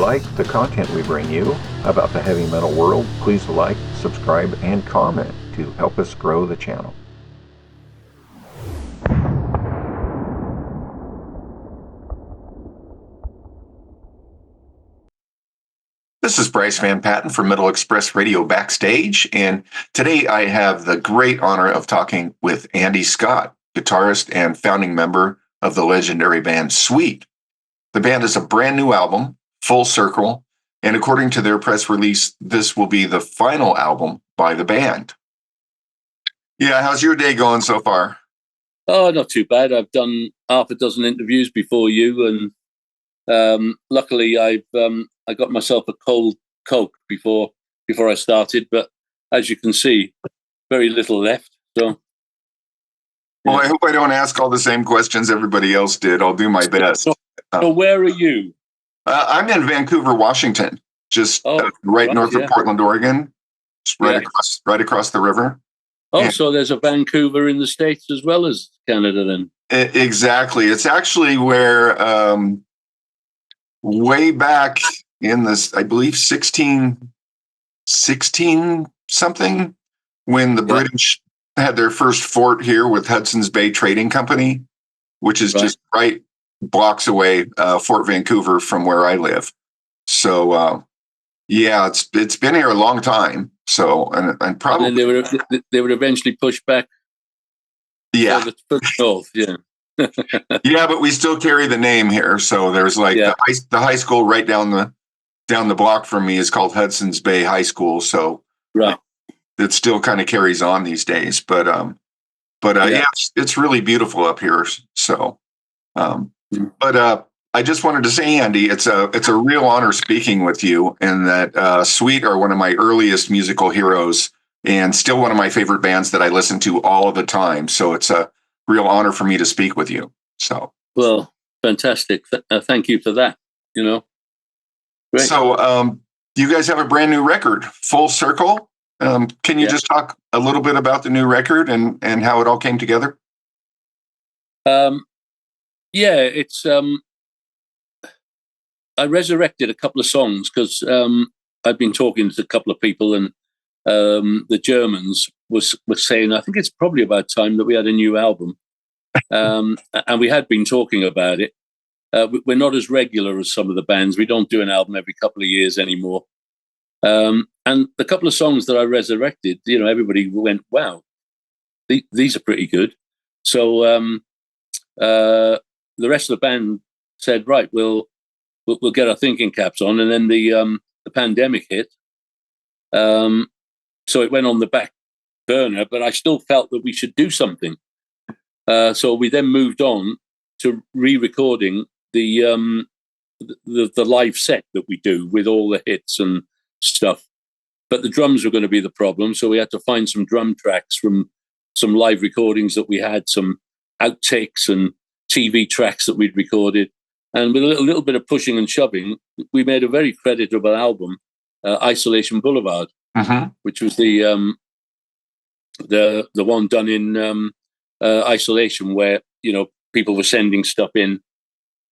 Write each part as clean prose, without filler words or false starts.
like the content we bring you about the heavy metal world, please like, subscribe, and comment to help us grow the channel. This is Bryce Van Patten from Metal Express Radio Backstage, and today I have the great honor of talking with Andy Scott, guitarist and founding member of the legendary band Sweet. The band is a brand new album, Full Circle, and according to their press release, this will be the final album by the band. Yeah, how's your day going so far? Oh, not too bad. I've done half a dozen interviews before you, and luckily I got myself a cold Coke before I started, but as you can see, very little left. So, well, I hope I don't ask all the same questions everybody else did. I'll do my best. So where are you? I'm in Vancouver, Washington, just right north of Portland, Oregon, just right across the river. Oh, and so there's a Vancouver in the States as well as Canada, then? Exactly. It's actually where way back in this, I believe, 16 something, when the British had their first fort here with Hudson's Bay Trading Company, which is just right blocks away, Fort Vancouver from where I live. So, it's been here a long time. So, and probably and they would eventually push back. Yeah, further north. Yeah. Yeah, but we still carry the name here. So there's like the high school right down the block from me is called Hudson's Bay High School. So it still kind of carries on these days. But it's really beautiful up here. So, I just wanted to say, Andy, it's a real honor speaking with you, and that Sweet are one of my earliest musical heroes and still one of my favorite bands that I listen to all of the time. So it's a real honor for me to speak with you. So, well, fantastic. Thank you for that. Great. So, you guys have a brand new record, Full Circle. Can you just talk a little bit about the new record and how it all came together? It's I resurrected a couple of songs because I've been talking to a couple of people, and the Germans was saying, I think it's probably about time that we had a new album. And we had been talking about it. We're not as regular as some of the bands. We don't do an album every couple of years anymore. And the couple of songs that I resurrected, everybody went, wow, these are pretty good. So the rest of the band said, right, we'll get our thinking caps on. And then the pandemic hit. So it went on the back burner, but I still felt that we should do something. So we then moved on to re-recording the live set that we do with all the hits and stuff. But the drums were going to be the problem, so we had to find some drum tracks from some live recordings that we had, some outtakes and TV tracks that we'd recorded. And with a little bit of pushing and shoving, we made a very creditable album, Isolation Boulevard, which was the one done in isolation, where people were sending stuff in.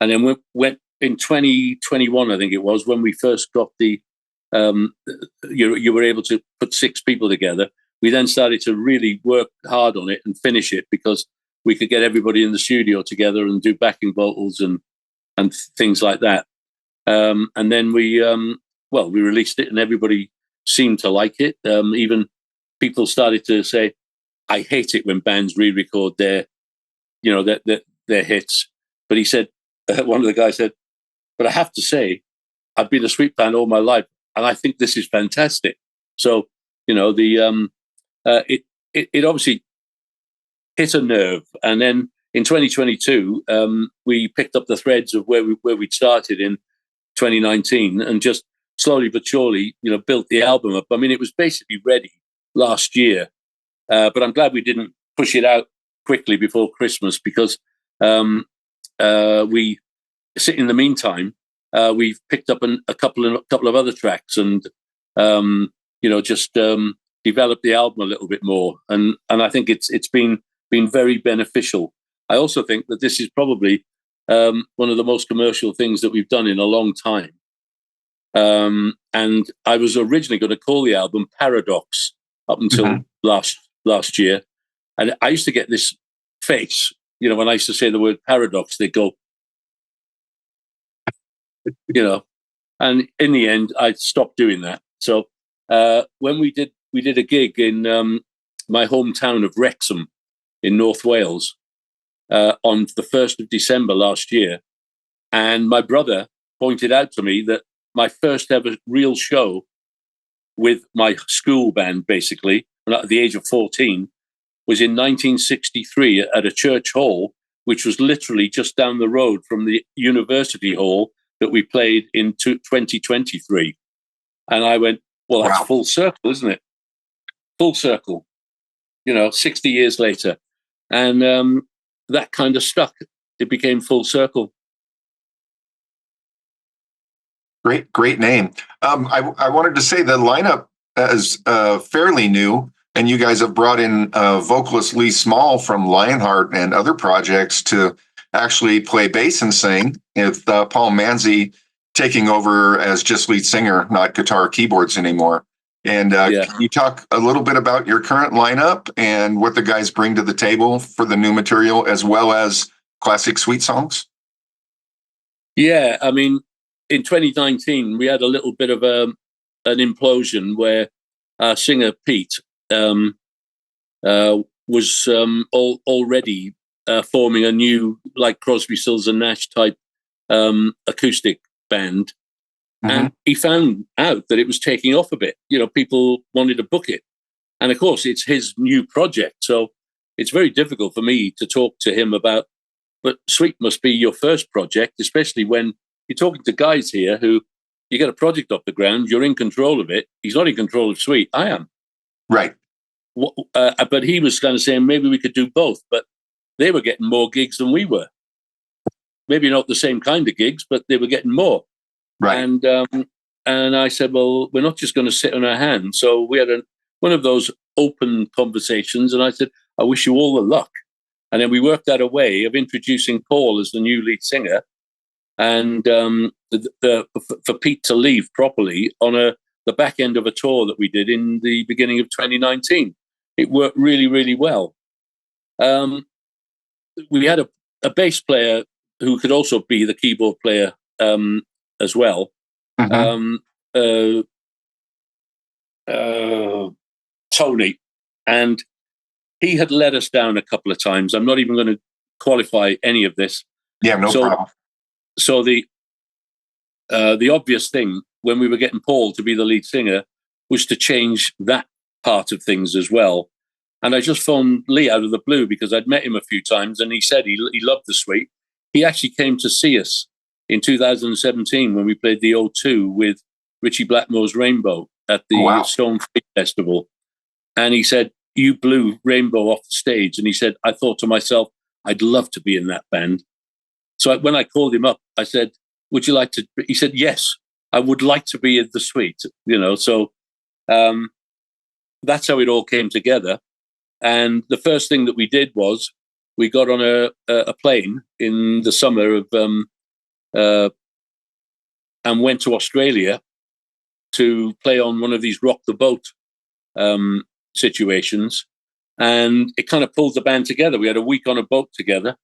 And then we went in 2021, I think it was, when we first got the you were able to put 6 people together. We then started to really work hard on it and finish it, because we could get everybody in the studio together and do backing vocals and things like that. And then we released it, and everybody seemed to like it. Even people started to say, I hate it when bands re-record their hits. But he said, one of the guys said, but I have to say, I've been a Sweet fan all my life, and I think this is fantastic. So, it obviously hit a nerve. And then in 2022, we picked up the threads of where we'd started in 2019, and just slowly but surely, built the album up. I mean, it was basically ready last year, but I'm glad we didn't push it out quickly before Christmas, because in the meantime, we've picked up a couple of other tracks, and developed the album a little bit more, and I think it's been very beneficial. I also think that this is probably one of the most commercial things that we've done in a long time. And I was originally going to call the album Paradox up until last year. And I used to get this face, when I used to say the word paradox, they'd go, and in the end, I stopped doing that. So when we did a gig in my hometown of Wrexham in North Wales on the 1st of December last year, and my brother pointed out to me that my first ever real show with my school band, basically, at the age of 14, was in 1963 at a church hall, which was literally just down the road from the university hall that we played in 2023. And I went, well, that's full circle, isn't it? Full circle, 60 years later. And that kind of stuck. It became full circle. Great name. I wanted to say the lineup is fairly new, and you guys have brought in vocalist Lee Small from Lionheart and other projects to actually play bass and sing, with Paul Manzi taking over as just lead singer, not guitar keyboards anymore. And can you talk a little bit about your current lineup and what the guys bring to the table for the new material, as well as classic sweet songs? Yeah, I mean, in 2019, we had a little bit of an implosion where our singer Pete was already forming a new, like Crosby, Stills and Nash type acoustic band. And he found out that it was taking off a bit. People wanted to book it. And of course, it's his new project. So it's very difficult for me to talk to him about, but Sweet must be your first project, especially when you're talking to guys here who, you get a project off the ground, you're in control of it. He's not in control of Sweet. I am. Right. But he was kind of saying maybe we could do both, but they were getting more gigs than we were. Maybe not the same kind of gigs, but they were getting more. Right. And I said, well, we're not just going to sit on our hands. So we had one of those open conversations, and I said, I wish you all the luck. And then we worked out a way of introducing Paul as the new lead singer, and for Pete to leave properly on the back end of a tour that we did in the beginning of 2019. It worked really, really well. We had a bass player who could also be the keyboard player as well. Tony, and he had let us down a couple of times. I'm not even going to qualify any of this. Yeah, no problem. So the obvious thing when we were getting Paul to be the lead singer was to change that part of things as well. And I just phoned Lee out of the blue because I'd met him a few times, and he said he loved the Suite. He actually came to see us in 2017 when we played the O2 with Richie Blackmore's Rainbow at the Stone Free Festival. And he said, you blew Rainbow off the stage. And he said, I thought to myself, I'd love to be in that band. So when I called him up, I said, would you like to? He said, yes, I would like to be in the Suite, So that's how it all came together. And the first thing that we did was we got on a plane in the summer of and went to Australia to play on one of these rock the boat situations, and it kind of pulled the band together. We had a week on a boat together,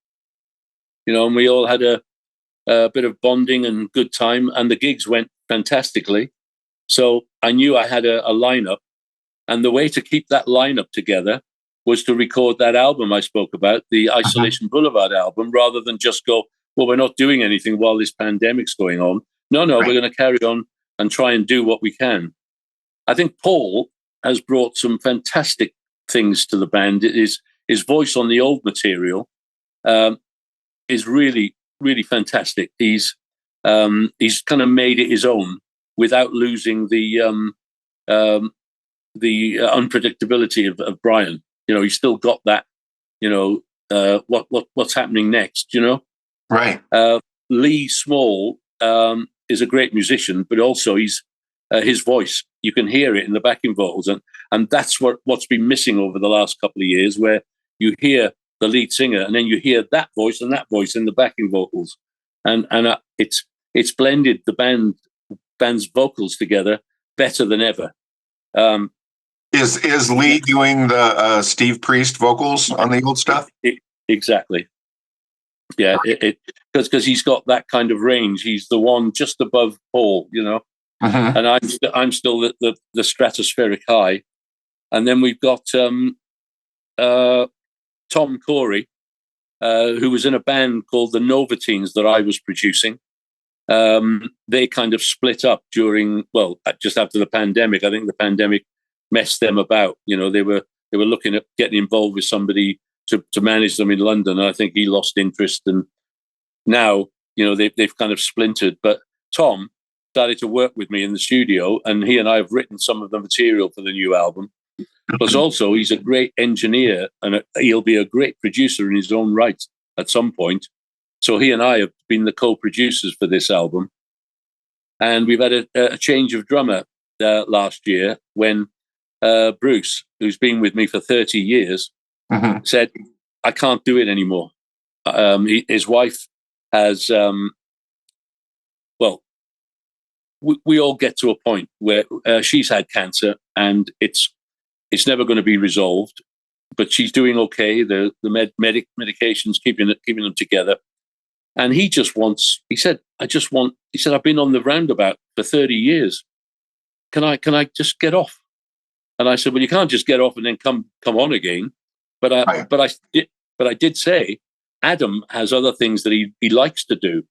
and we all had a bit of bonding and good time, and the gigs went fantastically. So I knew I had a lineup, and the way to keep that lineup together was to record that album I spoke about, the Isolation Boulevard album, rather than just go, well, we're not doing anything while this pandemic's going on. No, we're going to carry on and try and do what we can. I think Paul has brought some fantastic things to the band. His voice on the old material is really, really fantastic. He's kind of made it his own without losing the unpredictability of Brian. He's still got that. What's happening next? Right. Lee Small is a great musician, but also he's his voice. You can hear it in the backing vocals, and that's what's been missing over the last couple of years, where you hear the lead singer and then you hear that voice and that voice in the backing vocals, and it's blended the band band's vocals together better than ever. Is Lee doing the Steve Priest vocals on the old stuff? Exactly. Yeah, because he's got that kind of range. He's the one just above Paul, you know, and I'm still the stratospheric high. And then we've got Tom Corey, who was in a band called the Novatines that I was producing. They kind of split up just after the pandemic. I think the pandemic messed them about. You know, they were looking at getting involved with somebody to manage them in London. And I think he lost interest, and now, you know, they've kind of splintered. But Tom started to work with me in the studio, and he and I have written some of the material for the new album. Plus, also, he's a great engineer, and he'll be a great producer in his own right at some point. So he and I have been the co-producers for this album. And we've had a change of drummer last year when Bruce, who's been with me for 30 years, said, I can't do it anymore. His wife has, we all get to a point where she's had cancer, and it's never going to be resolved, but she's doing okay. The medications keeping them together. And he said, I've been on the roundabout for 30 years. Can I just get off? And I said, well, you can't just get off and then come on again. But I did say, Adam has other things that he likes to do,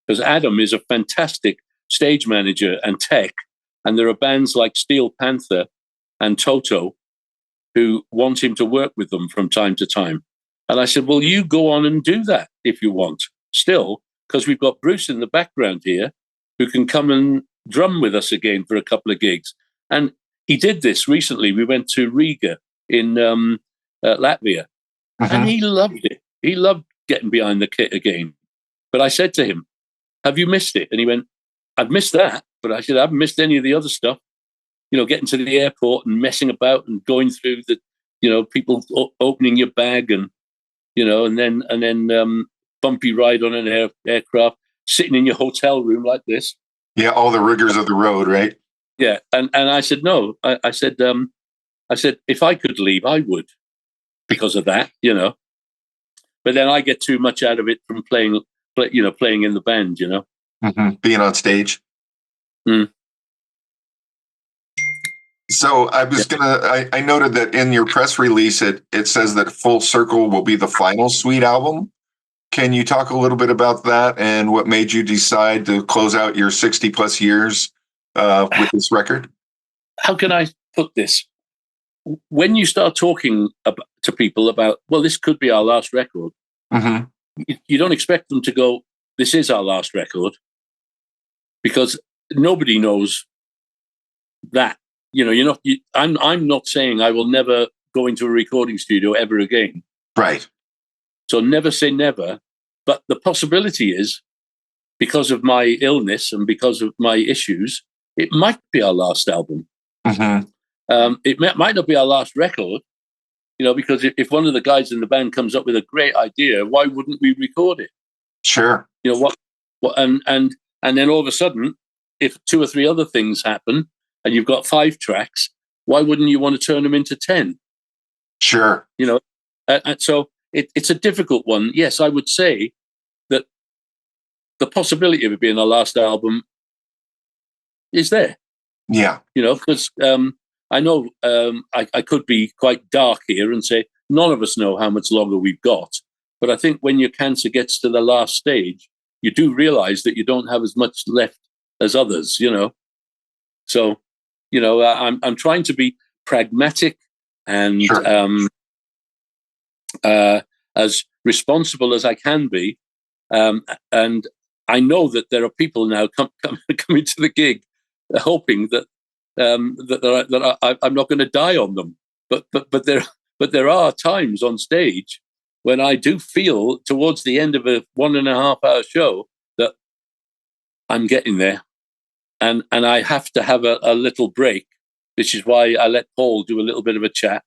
because Adam is a fantastic stage manager and tech. And there are bands like Steel Panther and Toto who want him to work with them from time to time. And I said, well, you go on and do that if you want still, because we've got Bruce in the background here who can come and drum with us again for a couple of gigs. And he did this recently. We went to Riga in Latvia, and he loved it. He loved getting behind the kit again. But I said to him, have you missed it? And he went, I've missed that. But I said, I haven't missed any of the other stuff. You know, getting to the airport and messing about and going through people opening your bag, and, you know, and then bumpy ride on an aircraft, sitting in your hotel room like this. Yeah, all the rigors of the road, right? Yeah, and I said no. I said if I could leave, I would, because of that, you know. But then I get too much out of it from playing in the band, you know. Being on stage. So I was I noted that in your press release, it says that Full Circle will be the final Sweet album. Can you talk a little bit about that and what made you decide to close out your 60 plus years with this record? How can I put this? When you start talking to people about, well, this could be our last record, you don't expect them to go, this is our last record, because nobody knows that. You know, I'm not saying I will never go into a recording studio ever again. Right. So never say never. But the possibility is, because of my illness and because of my issues, it might be our last album. It might not be our last record, you know, because if one of the guys in the band comes up with a great idea, why wouldn't we record it? Sure. You know what and then all of a sudden, if 2 or 3 other things happen, and you've got 5 tracks, why wouldn't you want to turn them into 10? Sure. You know, and so it's a difficult one. Yes, I would say that the possibility of it being our last album is there. Yeah. You know, because I know I could be quite dark here and say none of us know how much longer we've got. But I think when your cancer gets to the last stage, you do realize that you don't have as much left as others, you know. So, you know, I'm trying to be pragmatic and as responsible as I can be. And I know that there are people now coming to the gig hoping that I'm not going to die on them. But there are times on stage when I do feel towards the end of a 1.5 hour show that I'm getting there. And I have to have a little break, which is why I let Paul do a little bit of a chat.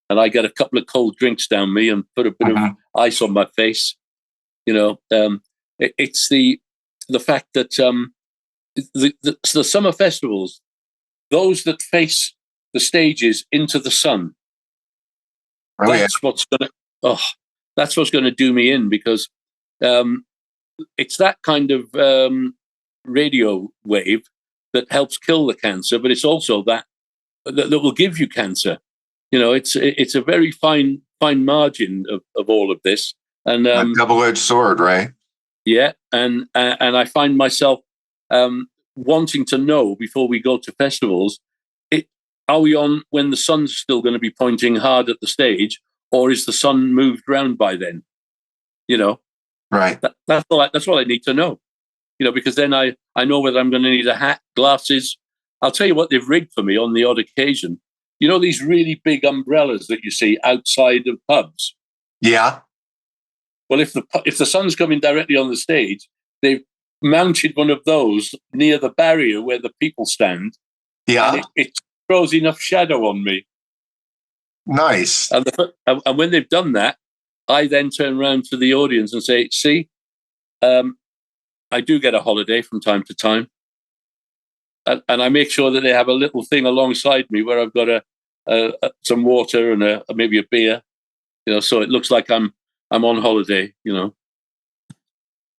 And I get a couple of cold drinks down me and put a bit of ice on my face. You know, it's the fact that the summer festivals, those that face the stages into the sun, that's what's going to do me in, because it's that kind of radio wave that helps kill the cancer, but it's also that will give you cancer. It's a very fine margin of all of this, and a double-edged sword, right? Yeah, and I find myself wanting to know before we go to festivals, are we on when the sun's still going to be pointing hard at the stage, or is the sun moved round by then? Right. That's all I need to know. Because then I know whether I'm going to need a hat, glasses. I'll tell you what they've rigged for me on the odd occasion. These really big umbrellas that you see outside of pubs. Yeah. Well, if the sun's coming directly on the stage, they've mounted one of those near the barrier where the people stand. Yeah. And it throws enough shadow on me. Nice. And when they've done that, I then turn around to the audience and say, see, I do get a holiday from time to time. And I make sure that they have a little thing alongside me where I've got some water and maybe a beer, so it looks like I'm on holiday,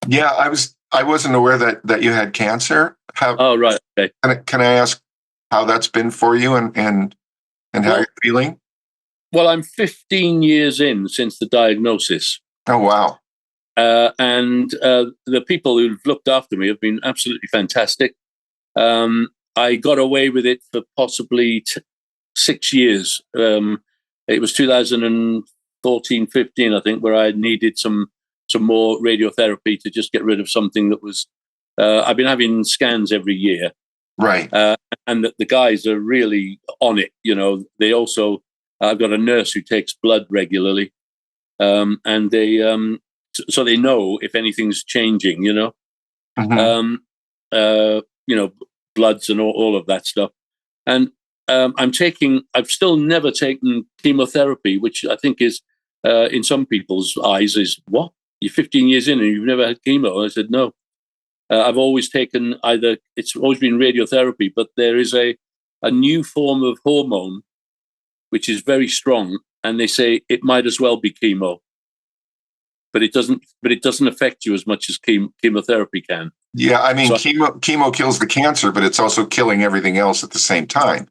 Yeah, I wasn't aware that you had cancer. Oh, right. Okay. Can I ask how that's been for you and how you're feeling? Well, I'm 15 years in since the diagnosis. Oh, wow. And the people who've looked after me have been absolutely fantastic. I got away with it for possibly 6 years. It was 2014, 15, I think, where I needed some more radiotherapy to just get rid of something that was. I've been having scans every year, right? And the guys are really on it. They also. I've got a nurse who takes blood regularly, and they so they know if anything's changing. Mm-hmm. Bloods and all of that stuff. And I've still never taken chemotherapy, which I think is, in some people's eyes, is what? You're 15 years in and you've never had chemo? And I said, no. I've always taken it's always been radiotherapy, but there is a new form of hormone, which is very strong. And they say it might as well be chemo. But it doesn't affect you as much as chemotherapy can. Yeah, I mean, chemo kills the cancer, but it's also killing everything else at the same time.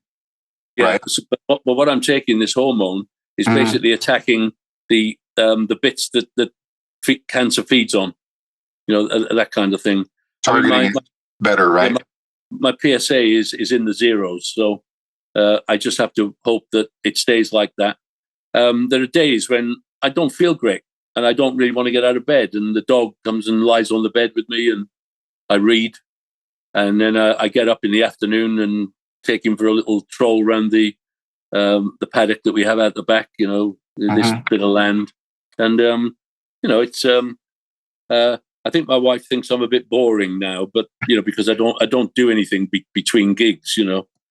Yeah, right? But what I'm taking, this hormone, is basically attacking the bits that cancer feeds on, that kind of thing. Targeting it better, right? Yeah, my PSA is in the zeros, so I just have to hope that it stays like that. There are days when I don't feel great and I don't really want to get out of bed, and the dog comes and lies on the bed with me, and I read, and then I get up in the afternoon and take him for a little stroll around the paddock that we have out the back, this bit of land, and it's. I think my wife thinks I'm a bit boring now, but because I don't do anything between gigs,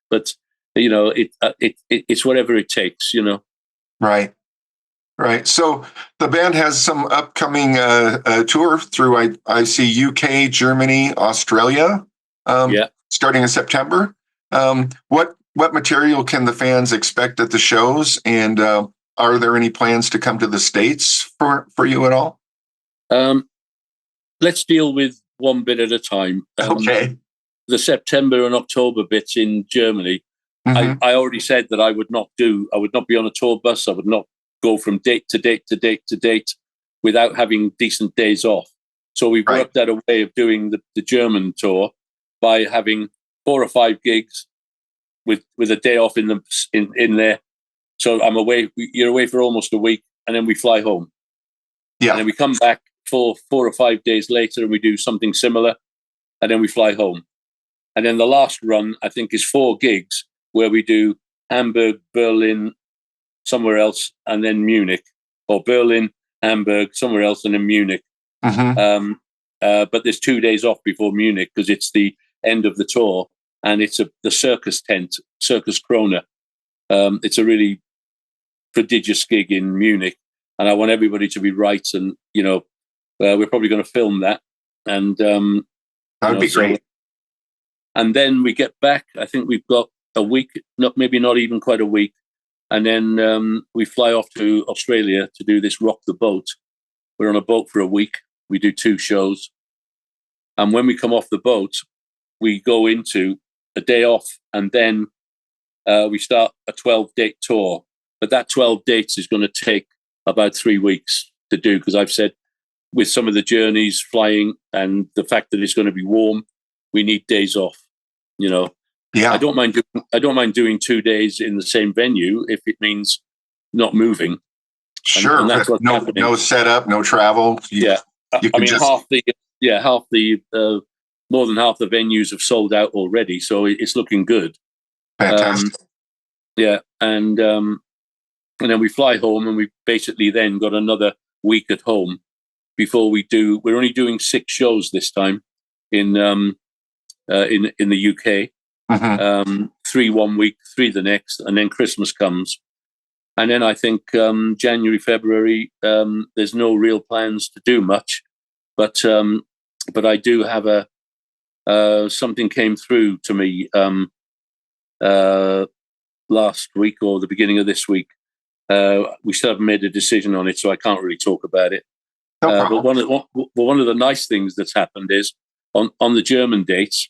But it's whatever it takes, Right. Right. So the band has some upcoming tour through, I see, UK, Germany, Australia, starting in September. What material can the fans expect at the shows? And are there any plans to come to the States for you at all? Let's deal with one bit at a time. Okay. The September and October bits in Germany, I already said that I would not be on a tour bus. I would not go from date to date to date to date without having decent days off. So we've worked out a way of doing the German tour by having 4 or 5 gigs with a day off in there. So I'm away. You're away for almost a week, and then we fly home. Yeah. And then we come back for 4 or 5 days later, and we do something similar, and then we fly home. And then the last run, I think, is 4 gigs where we do Hamburg, Berlin, somewhere else, and then Munich, or Berlin, Hamburg, somewhere else, and then Munich. But there's 2 days off before Munich because it's the end of the tour, and it's the circus tent, Circus Krone. It's a really prodigious gig in Munich, and I want everybody to be right. And we're probably going to film that, and that would be great. And then we get back. I think we've got a week, maybe not even quite a week. And then we fly off to Australia to do this Rock the Boat. We're on a boat for a week. We do 2 shows. And when we come off the boat, we go into a day off, and then we start a 12-date tour. But that 12 dates is going to take about 3 weeks to do, because I've said with some of the journeys, flying, and the fact that it's going to be warm, we need days off. Yeah. I don't mind doing 2 days in the same venue if it means not moving. Sure. And that's what's happening. No setup, no travel. More than half the venues have sold out already, so it's looking good. Fantastic. And then we fly home, and we basically then got another week at home before we're only doing 6 shows this time in the UK. 3 1 week, 3 the next, and then Christmas comes. And then I think January, February, there's no real plans to do much, but I do have something came through to me last week or the beginning of this week. We still haven't made a decision on it, so I can't really talk about it. But one of the nice things that's happened is on the German dates,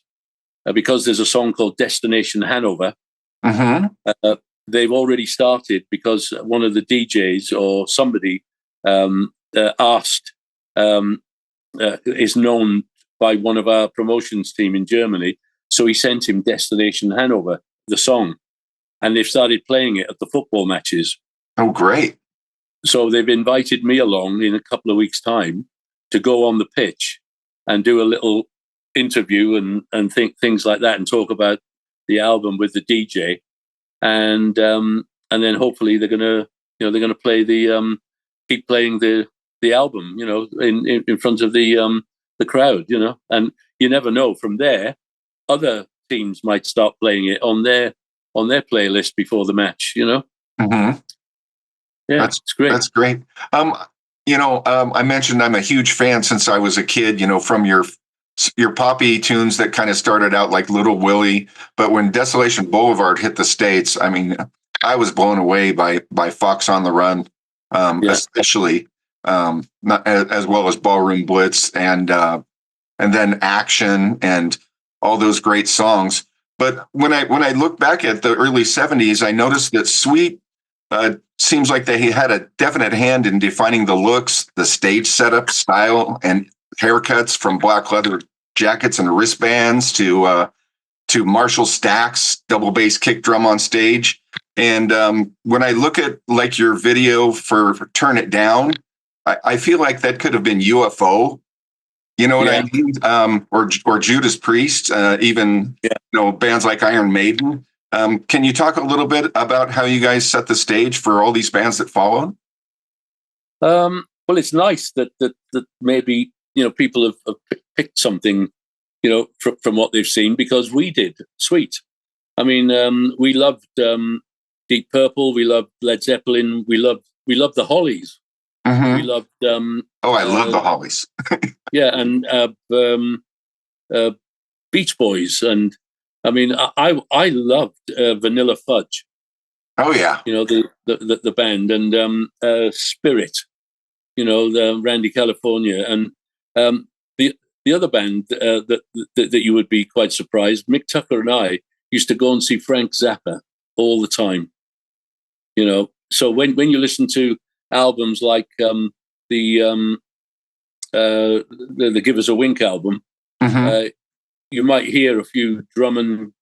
because there's a song called Destination Hanover. They've already started, because one of the DJs or somebody asked, is known by one of our promotions team in Germany. So he sent him Destination Hanover, the song, and they've started playing it at the football matches. Oh, great. So they've invited me along in a couple of weeks' time to go on the pitch and do a little interview and things like that, and talk about the album with the DJ. And then hopefully they're gonna play keep playing the album, in front of the crowd, and you never know. From there, other teams might start playing it on their playlist before the match, Yeah, it's great. That's great. I mentioned I'm a huge fan since I was a kid, from your poppy tunes that kind of started out like Little Willie. But when Desolation Boulevard hit the States, I mean, I was blown away by Fox on the Run, especially, not as well as Ballroom Blitz and then Action and all those great songs. But when I look back at the early 70s, I noticed that Sweet seems like they had a definite hand in defining the looks, the stage setup, style, and haircuts, from black leather jackets and wristbands to Marshall Stack's double bass kick drum on stage. And when I look at like your video for Turn It Down, I feel like that could have been UFO. You know what I mean? Or Judas Priest, even bands like Iron Maiden. Can you talk a little bit about how you guys set the stage for all these bands that followed? Well, it's nice that maybe people have picked something from what they've seen, because we did. Sweet. I mean, we loved Deep Purple, we loved Led Zeppelin, we loved the Hollies. We loved. I love the Hollies. And Beach Boys, and I mean, I loved Vanilla Fudge. Oh yeah, the band, and Spirit. The Randy California, and the other band that you would be quite surprised. Mick Tucker and I used to go and see Frank Zappa all the time. So when you listen to albums like the Give Us a Wink album, you might hear a few drum and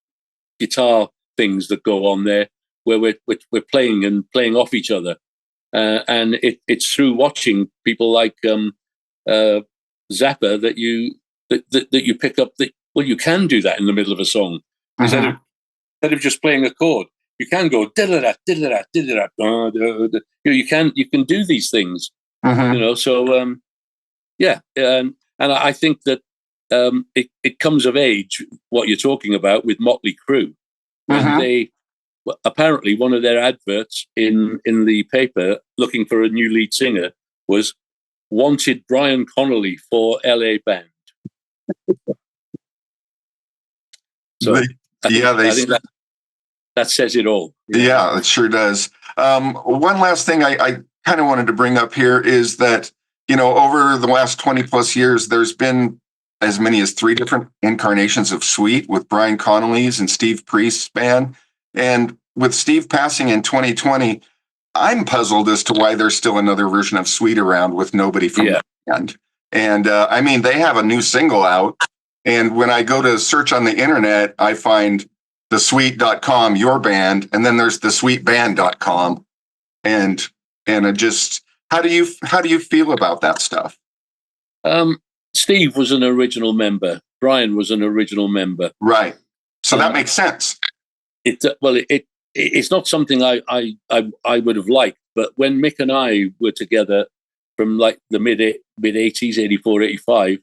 guitar things that go on there, where we're playing off each other, and it's through watching people like Zappa that you pick up that you can do that in the middle of a song, instead of just playing a chord. You can go diddle-da, diddle-da, diddle-da, you can do these things. So and I think that it comes of age, what you're talking about, with Motley Crue. And they apparently, one of their adverts in the paper looking for a new lead singer was wanted Brian Connolly for LA band. So I think that says it all. Yeah, it sure does. One last thing I kind of wanted to bring up here is that, over the last 20 plus years, there's been as many as 3 different incarnations of Sweet with Brian Connolly's and Steve Priest's band. And with Steve passing in 2020, I'm puzzled as to why there's still another version of Sweet around with nobody from the band. And I mean, they have a new single out. And when I go to search on the internet, I find thesweet.com, your band, and then there's thesweetband.com. And it just, how do you feel about that stuff? Steve was an original member. Brian was an original member. Right. So that makes sense. It's not something I would have liked, but when Mick and I were together from like the mid 80s, 84, 85,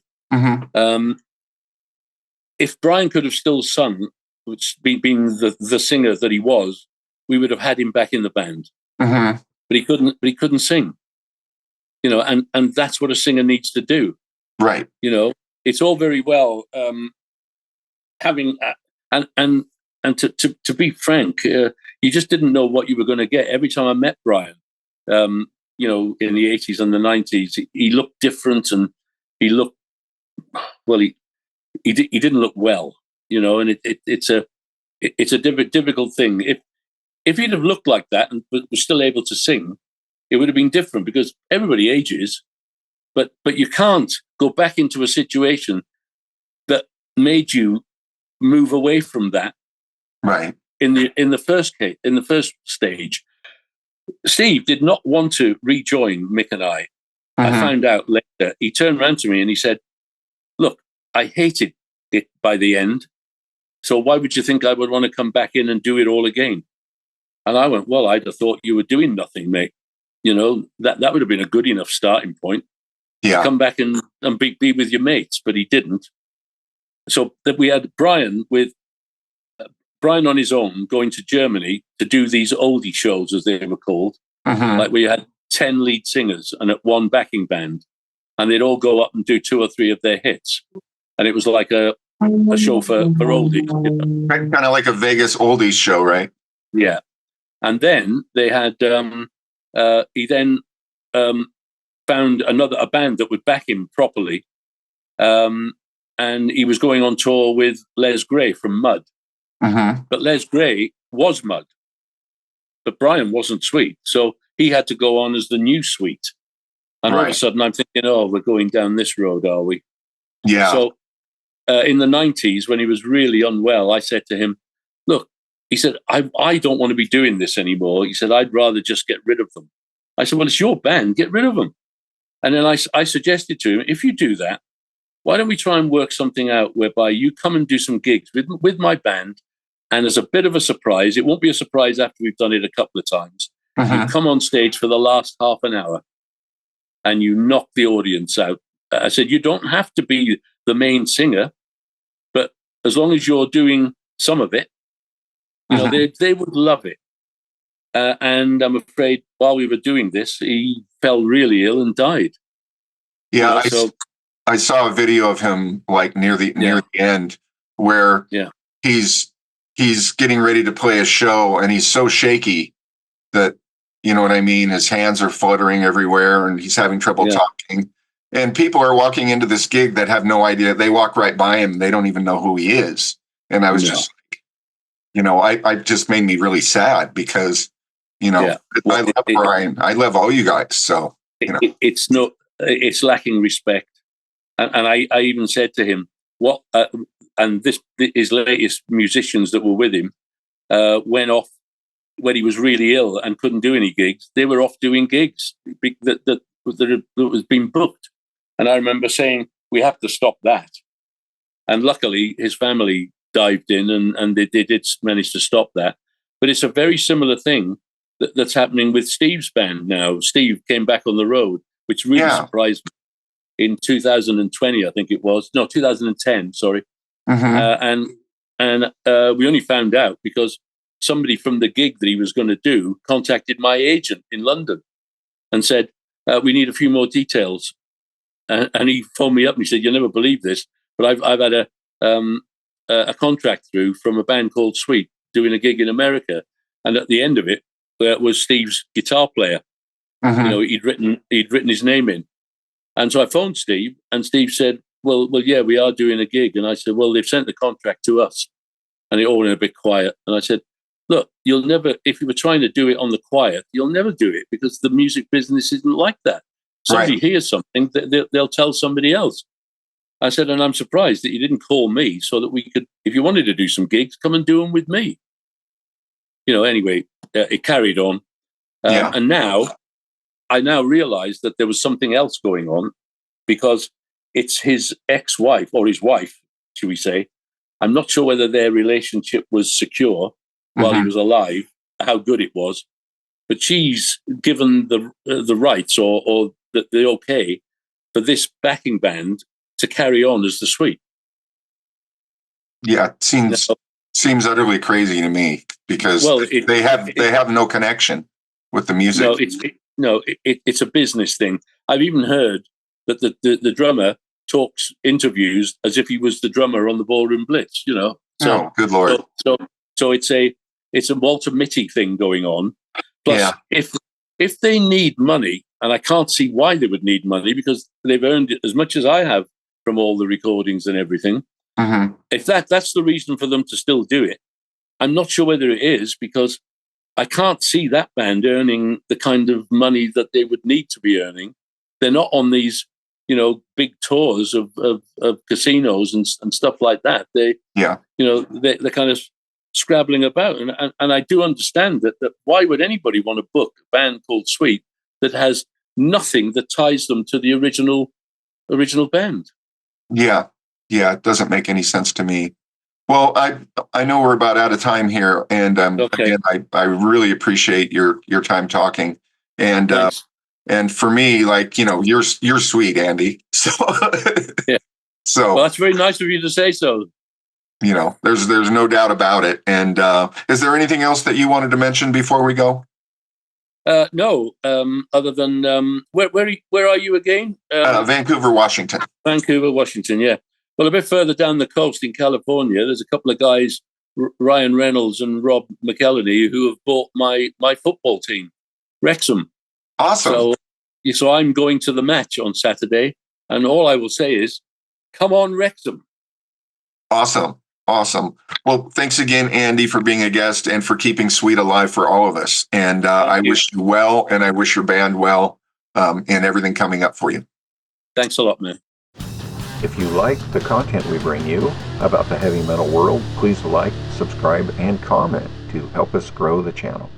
if Brian could have still sung, which being the singer that he was, we would have had him back in the band. But he couldn't sing. And that's what a singer needs to do. Right. It's all very well having and to be frank, you just didn't know what you were going to get. Every time I met Brian, in the 80s and the 90s, he looked different, and he looked he didn't look well, and it's a difficult thing. If he'd have looked like that and was still able to sing, it would have been different, because everybody ages, but you can't go back into a situation that made you move away from that. Right. In the first stage, Steve did not want to rejoin Mick and I. I found out later. He turned around to me and he said, "Look, I hated it by the end. So why would you think I would want to come back in and do it all again?" And I went, "Well, I'd have thought you were doing nothing, mate. That would have been a good enough starting point. Yeah. Come back and be with your mates," but he didn't. So that we had Brian on his own going to Germany to do these oldie shows, as they were called. Like we had 10 lead singers and one backing band, and they'd all go up and do 2 or 3 of their hits. And it was like a show for oldies. Kind of like a Vegas oldies show, right? Yeah. And then they had, he then found a band that would back him properly. And he was going on tour with Les Gray from Mud. But Les Gray was Mud. But Brian wasn't Sweet. So he had to go on as the new Sweet. And all of a sudden I'm thinking, we're going down this road, are we? Yeah. So in the 90s, when he was really unwell, I said to him, "Look," he said, I don't want to be doing this anymore. He said, "I'd rather just get rid of them." I said, "Well, it's your band, get rid of them." And then I suggested to him, if you do that, why don't we try and work something out whereby you come and do some gigs with my band, and as a bit of a surprise, it won't be a surprise after we've done it a couple of times, you come on stage for the last half an hour and you knock the audience out. I said, you don't have to be the main singer, but as long as you're doing some of it, they would love it. And I'm afraid while we were doing this, he fell really ill and died. Yeah, I saw a video of him like near the end where he's getting ready to play a show, and he's so shaky that, you know what I mean, his hands are fluttering everywhere and he's having trouble talking. And people are walking into this gig that have no idea. They walk right by him. They don't even know who he is. And I was just like, I just made me really sad because, I love Brian. I love all you guys. So, it's lacking respect. And I even said to him, his latest musicians that were with him went off when he was really ill and couldn't do any gigs. They were off doing gigs that was being booked. And I remember saying, we have to stop that. And luckily, his family dived in and they did manage to stop that. But it's a very similar thing that's happening with Steve's band now. Steve came back on the road, which really surprised me. In 2020, I think it was. No, 2010, sorry. And we only found out because somebody from the gig that he was going to do contacted my agent in London and said, we need a few more details. And he phoned me up and he said, "You'll never believe this, but I've had a contract through from a band called Sweet doing a gig in America, and at the end of it was Steve's guitar player. Mhm. You know, he'd written his name in, and so I phoned Steve, and Steve said, "Well, yeah, we are doing a gig." And I said, "Well, they've sent the contract to us," and it all went a bit quiet. And I said, "Look, you'll never, if you were trying to do it on the quiet, you'll never do it because the music business isn't like that. Somebody Right. hears something, they'll tell somebody else." I said, "And I'm surprised that you didn't call me so that we could, if you wanted to do some gigs, come and do them with me." You know, anyway, it carried on. Yeah. And now, I now realize that there was something else going on because it's his ex-wife, or his wife, should we say. I'm not sure whether their relationship was secure while he Mhm. was alive, how good it was, but she's given the rights or the okay for this backing band to carry on as the Sweet. Yeah, it seems Now, utterly crazy to me because well, they have no connection with the music. it's a business thing. I've even heard that the drummer talks interviews as if he was the drummer on the Ballroom Blitz. You know, Oh, good Lord. so it's a Walter Mitty thing going on. Plus, Yeah. if they need money, and I can't see why they would need money because they've earned it as much as I have from all the recordings and everything. Mhm. If that's the reason for them to still do it, I'm not sure whether it is because I can't see that band earning the kind of money that they would need to be earning. They're not on these, you know, big tours of casinos and stuff like that. They're kind of scrabbling about, and I do understand that why would anybody want to book a band called Sweet that has nothing that ties them to the original band? Yeah. Yeah, it doesn't make any sense to me. Well, I know we're about out of time here, and Okay. again, I really appreciate your time talking, and Thanks. and for me, like, you know, you're sweet, Andy. So Yeah. so Well, that's very nice of you to say so. you know, there's no doubt about it. And is there anything else that you wanted to mention before we go? No, other than where are you again? Vancouver, Washington. Vancouver, Washington. Yeah. Well, a bit further down the coast in California, there's a couple of guys, Ryan Reynolds and Rob McElhenney, who have bought my football team, Wrexham. Awesome. So I'm going to the match on Saturday, and all I will say is, come on, Wrexham. Awesome. Well, thanks again, Andy, for being a guest and for keeping Sweet alive for all of us. And I wish you well, and I wish your band well, and everything coming up for you. Thanks a lot, man. If you like the content we bring you about the heavy metal world, please like, subscribe, and comment to help us grow the channel.